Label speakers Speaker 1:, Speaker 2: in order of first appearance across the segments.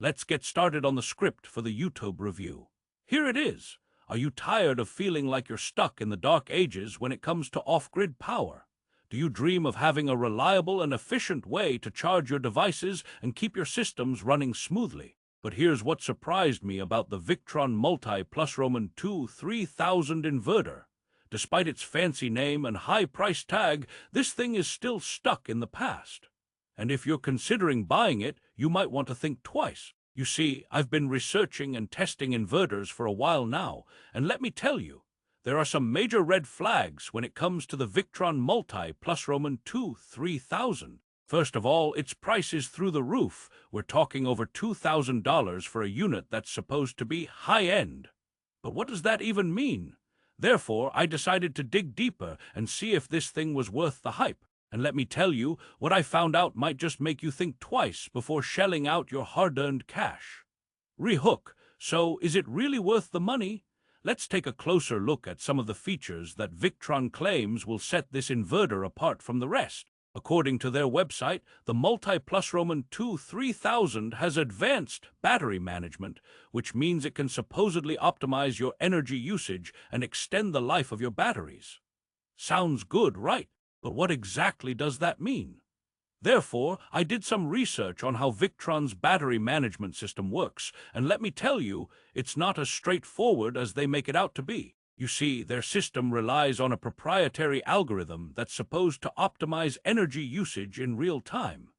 Speaker 1: let's get started on the script for the YouTube review. Here it is. Are you tired of feeling like you're stuck in the dark ages when it comes to off-grid power? Do you dream of having a reliable and efficient way to charge your devices and keep your systems running smoothly? But here's what surprised me about the Victron MultiPlus-II 3000 inverter. Despite its fancy name and high price tag, this thing is still stuck in the past. And if you're considering buying it, you might want to think twice. You see, I've been researching and testing inverters for a while now, and let me tell you, there are some major red flags when it comes to the Victron MultiPlus-II 3000. First of all, its price is through the roof. We're talking over $2,000 for a unit that's supposed to be high-end. But what does that even mean? Therefore, I decided to dig deeper and see if this thing was worth the hype. And let me tell you, what I found out might just make you think twice before shelling out your hard-earned cash. Rehook. So, is it really worth the money? Let's take a closer look at some of the features that Victron claims will set this inverter apart from the rest. According to their website, the MultiPlus-II 3000 has advanced battery management, which means it can supposedly optimize your energy usage and extend the life of your batteries. Sounds good, right? But what exactly does that mean? Therefore, I did some research on how Victron's battery management system works, and let me tell you, it's not as straightforward as they make it out to be. You see, their system relies on a proprietary algorithm that's supposed to optimize energy usage in real time.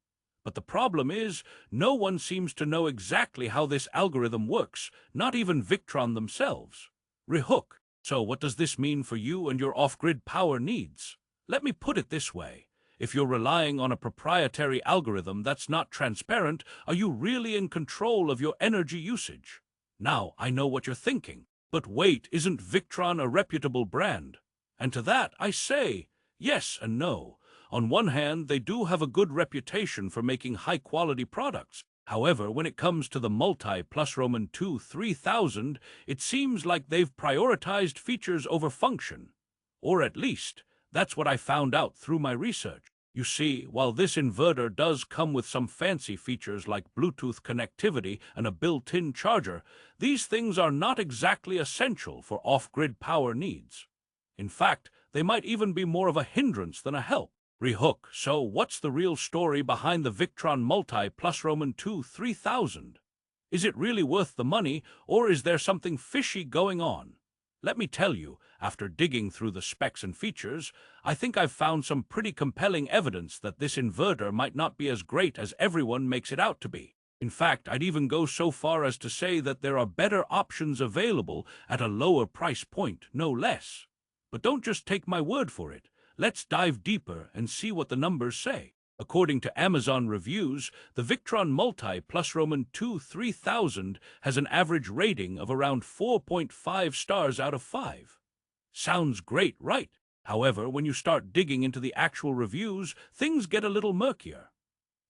Speaker 1: But the problem is, no one seems to know exactly how this algorithm works, not even Victron themselves. Rehook. So what does this mean for you and your off-grid power needs? Let me put it this way. If you're relying on a proprietary algorithm that's not transparent, are you really in control of your energy usage? Now, I know what you're thinking. But wait, isn't Victron a reputable brand? And to that, I say, yes and no. On one hand, they do have a good reputation for making high-quality products. However, when it comes to the MultiPlus-II 3000, it seems like they've prioritized features over function. Or at least, that's what I found out through my research. You see, while this inverter does come with some fancy features like Bluetooth connectivity and a built-in charger, these things are not exactly essential for off-grid power needs. In fact, they might even be more of a hindrance than a help. Rehook. So what's the real story behind the Victron MultiPlus-II 3000? Is it really worth the money, or is there something fishy going on? Let me tell you, after digging through the specs and features, I think I've found some pretty compelling evidence that this inverter might not be as great as everyone makes it out to be. In fact, I'd even go so far as to say that there are better options available at a lower price point, no less. But don't just take my word for it. Let's dive deeper and see what the numbers say. According to Amazon reviews, the Victron MultiPlus-II 3000 has an average rating of around 4.5 stars out of 5. Sounds great, right? However, when you start digging into the actual reviews, things get a little murkier.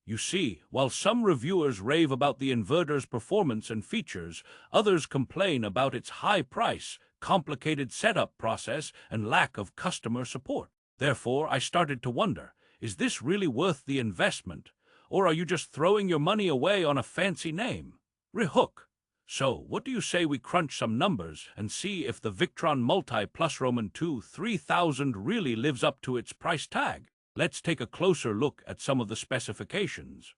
Speaker 1: You see, while some reviewers rave about the inverter's performance and features, others complain about its high price, complicated setup process, and lack of customer support. Therefore, I started to wonder, is this really worth the investment, or are you just throwing your money away on a fancy name? Rehook. So, what do you say we crunch some numbers and see if the Victron MultiPlus-II 3000 really lives up to its price tag? Let's take a closer look at some of the specifications.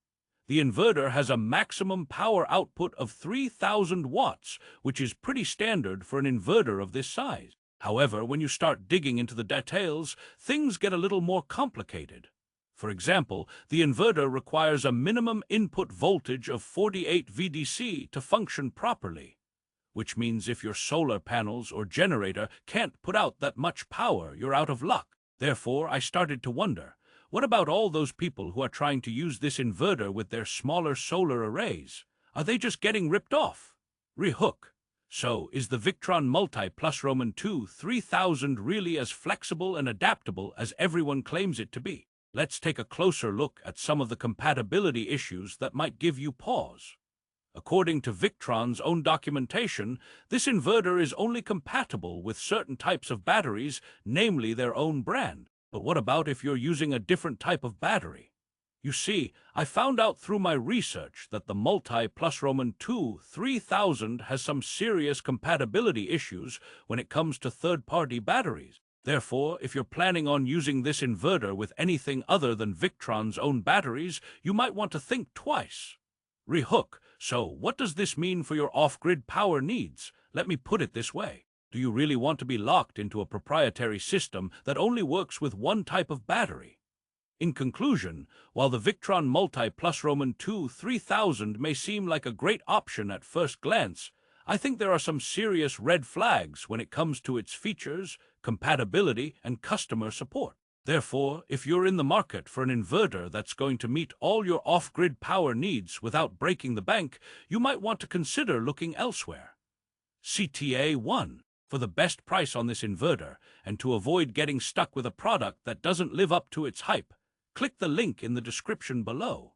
Speaker 1: The inverter has a maximum power output of 3,000 watts, which is pretty standard for an inverter of this size. However, when you start digging into the details, things get a little more complicated. For example, the inverter requires a minimum input voltage of 48 VDC to function properly, which means if your solar panels or generator can't put out that much power, you're out of luck. Therefore, I started to wonder, what about all those people who are trying to use this inverter with their smaller solar arrays? Are they just getting ripped off? Rehook. So, is the Victron MultiPlus-II 3000 really as flexible and adaptable as everyone claims it to be? Let's take a closer look at some of the compatibility issues that might give you pause. According to Victron's own documentation, this inverter is only compatible with certain types of batteries, namely their own brand. But what about if you're using a different type of battery? You see, I found out through my research that the MultiPlus-II 3000 has some serious compatibility issues when it comes to third-party batteries. Therefore, if you're planning on using this inverter with anything other than Victron's own batteries, you might want to think twice. Rehook. So, what does this mean for your off-grid power needs? Let me put it this way. Do you really want to be locked into a proprietary system that only works with one type of battery? In conclusion, while the Victron MultiPlus-II 3000 may seem like a great option at first glance, I think there are some serious red flags when it comes to its features, compatibility, and customer support. Therefore, if you're in the market for an inverter that's going to meet all your off-grid power needs without breaking the bank, you might want to consider looking elsewhere. CTA 1. For the best price on this inverter, and to avoid getting stuck with a product that doesn't live up to its hype, click the link in the description below.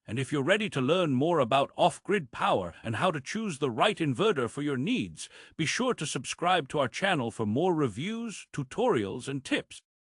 Speaker 1: And if you're ready to learn more about off-grid power and how to choose the right inverter for your needs, be sure to subscribe to our channel for more reviews, tutorials, and tips.